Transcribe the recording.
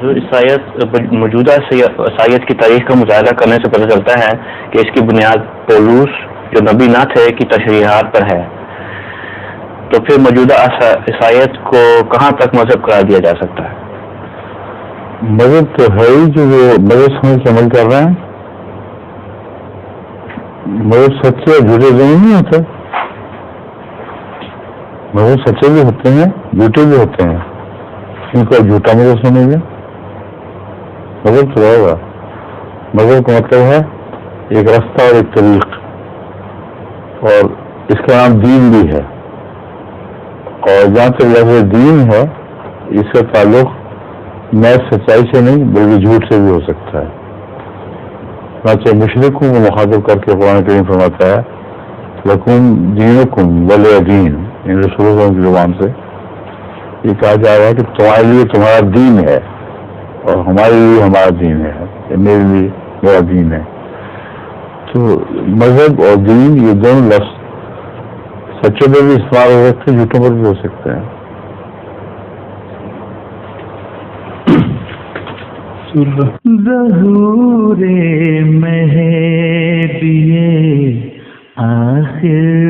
جو موجودہ عیسائیت کی تاریخ کا مطالعہ کرنے سے پتہ چلتا ہے کہ اس کی بنیاد پولوس جو نبی نہ تھے کی تشریحات پر ہے، تو پھر موجودہ عیسائیت کو کہاں تک مذہب قرار دیا جا سکتا ہے؟ مذہب تو ہے ہی جو وہ مذہب سمجھ کے عمل کر رہے ہیں. مذہب سچے اور جھوٹے دونوں نہیں ہوتے. مذہب سچے بھی ہوتے ہیں جھوٹے بھی ہوتے ہیں. ان کو جھوٹا مذہب سمجھ گے. مذہب تو ہوگا. مذہب کا مطلب ہے ایک راستہ اور ایک طریق، اور اس کا نام دین بھی ہے. اور جہاں تک لفظ دین ہے اس کا تعلق محض سچائی سے نہیں بلکہ جھوٹ سے بھی ہو سکتا ہے. چاہے مشرکوں کو مخاطب کر کے قرآن کریم فرماتا ہے لکم دینکم ولی دین، ان رسول اللہ کی زبان سے یہ کہا جا رہا ہے کہ تمہارے لیے تمہارا دین ہے اور ہمارے لیے ہمارا دین ہے، میرے لیے میرا دین ہے. تو مذہب اور دین یہ دونوں لفظ سچوں پر بھی استعمال ہو سکتے ہیں، جھوٹوں پر بھی ہو سکتے ہیں. ظہور مہدی آخر